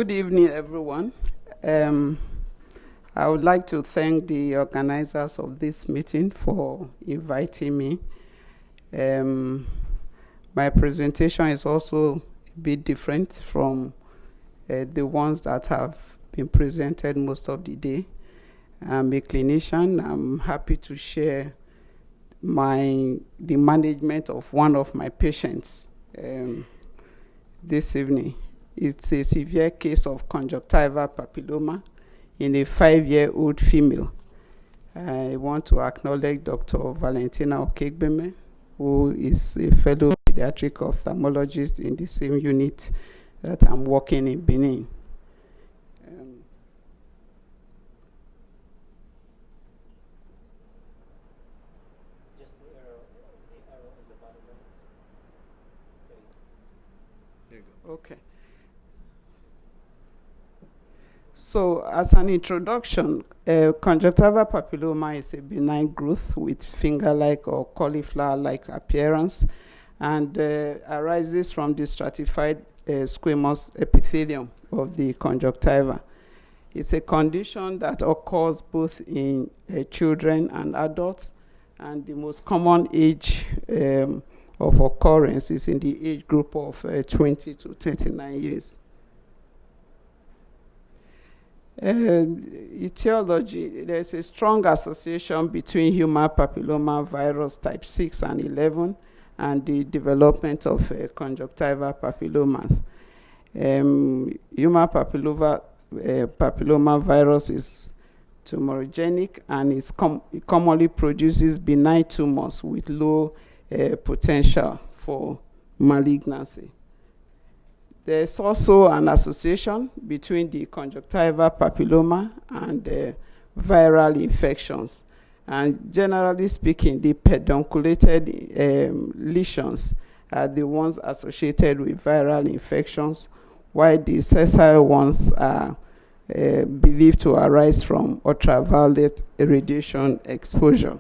Good evening, everyone. I would like to thank the organizers of this meeting for inviting me. My presentation is also a bit different from the ones that have been presented most of the day. I'm a clinician. I'm happy to share the management of one of my patients this evening. It's a severe case of conjunctival papilloma in a 5-year-old female. I want to acknowledge Dr. Valentina Okegbeme, who is a fellow pediatric ophthalmologist in the same unit that I'm working in Benin. Just the arrow at the bottom. There you go. Okay. So, as an introduction, conjunctival papilloma is a benign growth with finger-like or cauliflower-like appearance and arises from the stratified squamous epithelium of the conjunctiva. It's a condition that occurs both in children and adults, and the most common age of occurrence is in the age group of 20 to 39 years. Etiology, there's a strong association between human papilloma virus type 6 and 11 and the development of conjunctival papillomas. Human papilloma virus is tumorigenic and it commonly produces benign tumors with low potential for malignancy. There's also an association between the conjunctival papilloma and viral infections. And generally speaking, the pedunculated lesions are the ones associated with viral infections, while the sessile ones are believed to arise from ultraviolet radiation exposure.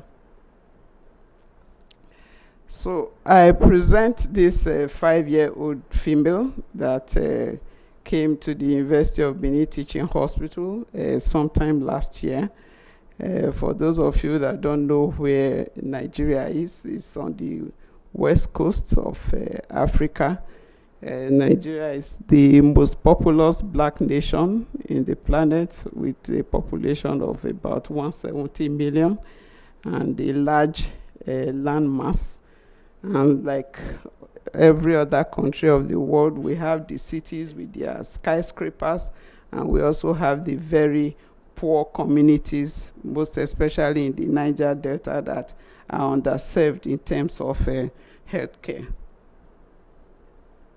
So I present this 5-year-old female that came to the University of Benin Teaching Hospital sometime last year. For those of you that don't know where Nigeria is, it's on the west coast of Africa. Nigeria is the most populous black nation in the planet with a population of about 170 million and a large land mass. And like every other country of the world, we have the cities with their skyscrapers, and we also have the very poor communities, most especially in the Niger Delta, that are underserved in terms of healthcare.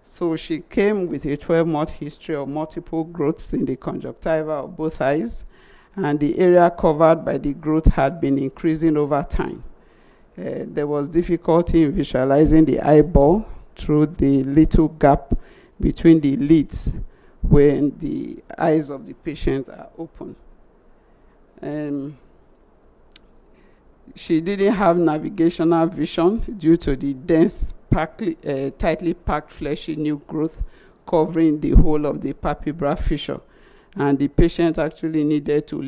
So she came with a 12-month history of multiple growths in the conjunctiva of both eyes, and the area covered by the growth had been increasing over time. There was difficulty in visualizing the eyeball through the little gap between the lids when the eyes of the patient are open. She didn't have navigational vision due to the dense, tightly packed fleshy new growth covering the whole of the palpebral fissure. And the patient actually needed to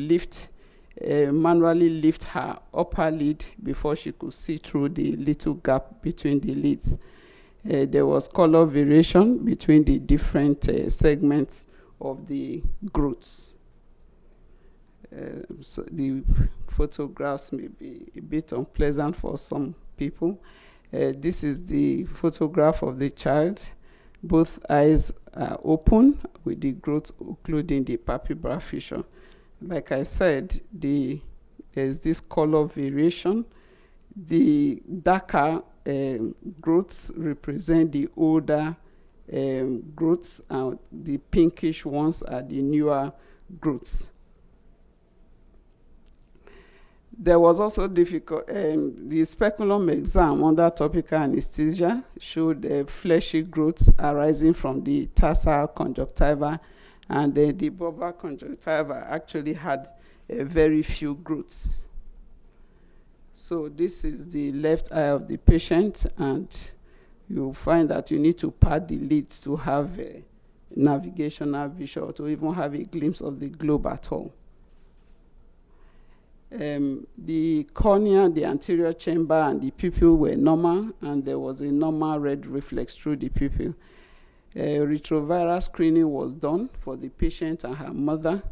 manually lift her upper lid before she could see through the little gap between the lids. There was color variation between the different segments of the growths. So the photographs may be a bit unpleasant for some people. This is the photograph of the child. Both eyes are open with the growth including the palpebral fissure. Like I said, there's this color variation. The darker growths represent the older growths, and the pinkish ones are the newer growths. There was also difficult, the speculum exam under topical anesthesia showed fleshy growths arising from the tarsal conjunctiva, and the bulbar conjunctiva actually had very few growths. So this is the left eye of the patient, and you'll find that you need to pad the lids to have navigational vision or to even have a glimpse of the globe at all. The cornea, the anterior chamber, and the pupil were normal, and there was a normal red reflex through the pupil. Retroviral screening was done for the patient and her mother,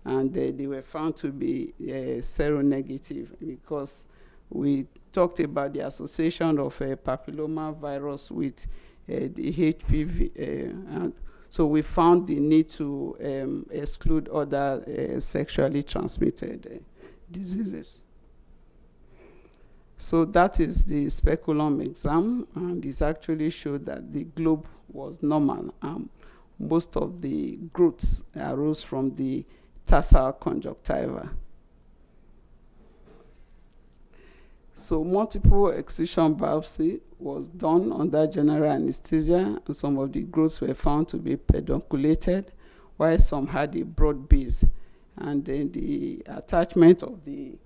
and they were found to be seronegative, because we talked about the association of papilloma virus with the HPV, and so we found the need to exclude other sexually transmitted diseases. So that is the speculum exam, and it actually showed that the globe was normal. Most of the growths arose from the tarsal conjunctiva. So multiple excision biopsy was done under general anesthesia, and some of the growths were found to be pedunculated, while some had a broad base. And then the attachment of the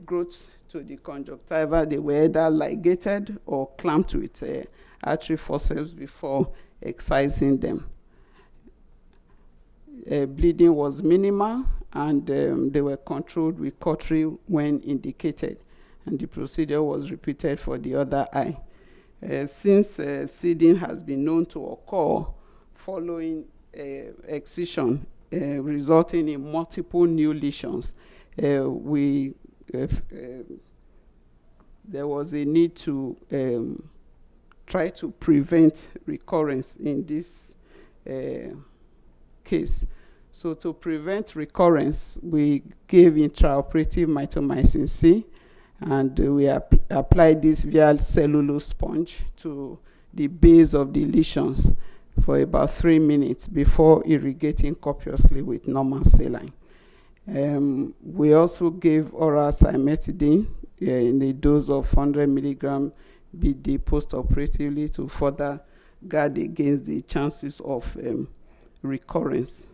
growths to the conjunctiva, they were either ligated or clamped with artery forceps before excising them. Bleeding was minimal, and they were controlled with cautery when indicated, and the procedure was repeated for the other eye. Since seeding has been known to occur following excision, resulting in multiple new lesions, there was a need to try to prevent recurrence in this case. So to prevent recurrence, we gave intraoperative Mitomycin C, and we applied this via cellulose sponge to the base of the lesions for about 3 minutes before irrigating copiously with normal saline. We also gave oral cimetidine in a dose of 100 milligram BD postoperatively to further guard against the chances of recurrence.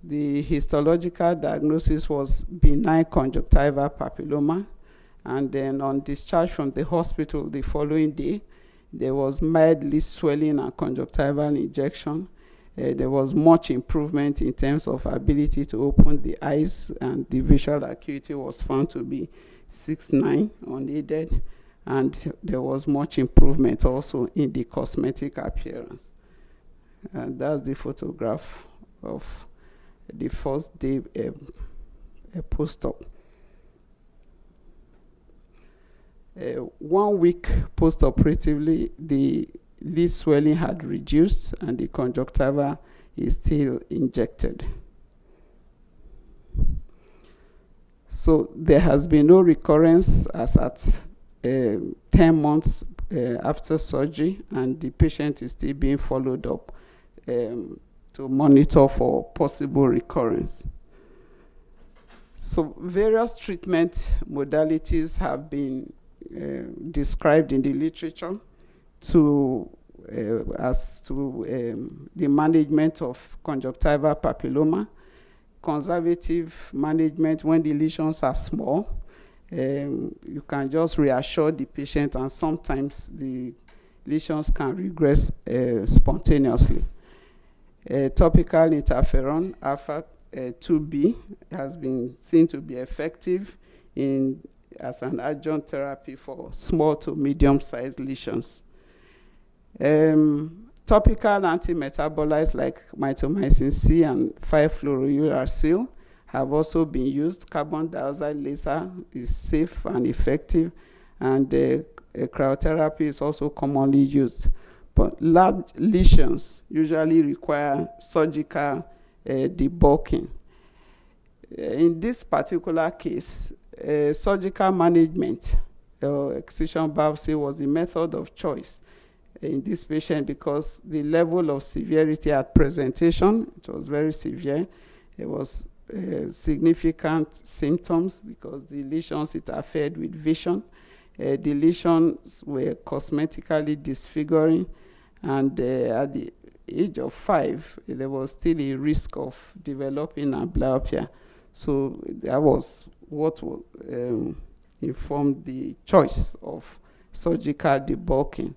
The histological diagnosis was benign conjunctival papilloma, and then on discharge from the hospital the following day, there was mildly swelling and conjunctival injection. There was much improvement in terms of ability to open the eyes, and the visual acuity was found to be 6/9 unaided, and there was much improvement also in the cosmetic appearance. And that's the photograph of the first day post-op. 1 week post-operatively, the lid swelling had reduced, and the conjunctiva is still injected. So there has been no recurrence as at 10 months after surgery, and the patient is still being followed up to monitor for possible recurrence. So various treatment modalities have been described in the literature as to the management of conjunctival papilloma. Conservative management when the lesions are small. You can just reassure the patient, and sometimes the lesions can regress spontaneously. Topical interferon alpha 2B has been seen to be effective as an adjunct therapy for small to medium-sized lesions. Topical antimetabolites like Mitomycin C and 5-fluorouracil have also been used. Carbon dioxide laser is safe and effective, and cryotherapy is also commonly used. But large lesions usually require surgical debulking. In this particular case, surgical management, excision biopsy was the method of choice in this patient because the level of severity at presentation, it was very severe. It was significant symptoms because the lesions interfered with vision. The lesions were cosmetically disfiguring, and at the age of 5, there was still a risk of developing amblyopia. So that was what informed the choice of surgical debulking.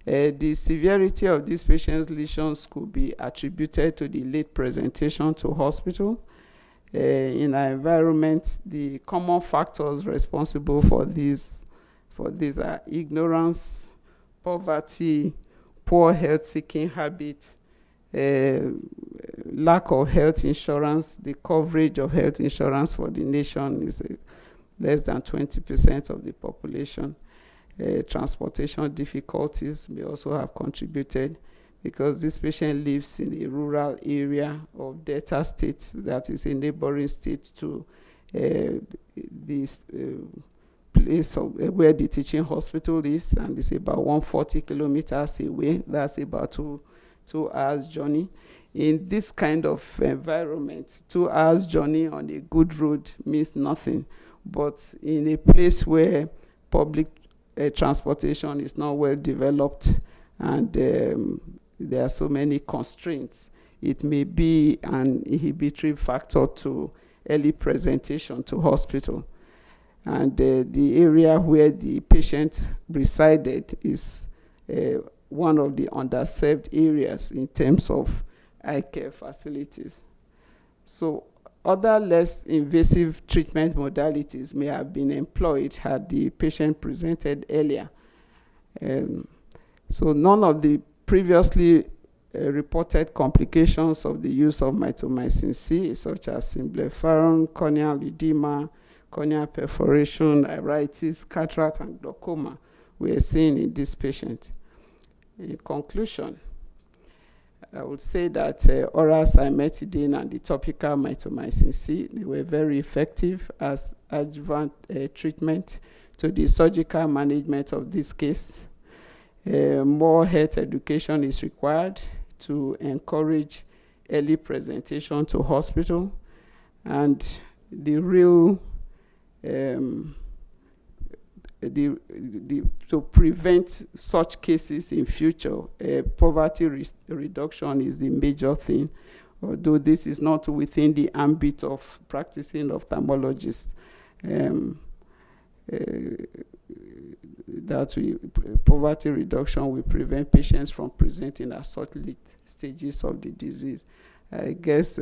The severity of these patients' lesions could be attributed to the late presentation to hospital. In our environment, the common factors responsible for these are ignorance, poverty, poor health-seeking habit, lack of health insurance. The coverage of health insurance for the nation is less than 20% of the population. Transportation difficulties may also have contributed, because this patient lives in a rural area of Delta State, that is a neighboring state to this place where the teaching hospital is, and it's about 140 kilometers away. That's about two hours journey. In this kind of environment, 2 hours journey on a good road means nothing. But in a place where public transportation is not well developed, and there are so many constraints, it may be an inhibitory factor to early presentation to hospital. And the area where the patient resided is one of the underserved areas in terms of eye care facilities. So other less invasive treatment modalities may have been employed had the patient presented earlier. So none of the previously reported complications of the use of Mitomycin C, such as interferon, corneal edema, corneal perforation, iritis, cataract, and glaucoma, were seen in this patient. In conclusion, I would say that oral cimetidine and the topical Mitomycin C, they were very effective as adjuvant treatment to the surgical management of this case. More health education is required to encourage early presentation to hospital, and the real to prevent such cases in future. Poverty reduction is the major thing, although this is not within the ambit of practicing ophthalmologists. Poverty reduction will prevent patients from presenting at such late stages of the disease. I guess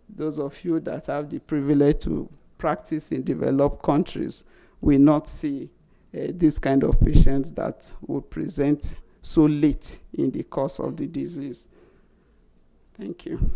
those of you that have the privilege to practice in developed countries will not see this kind of patients that will present so late in the course of the disease. Thank you.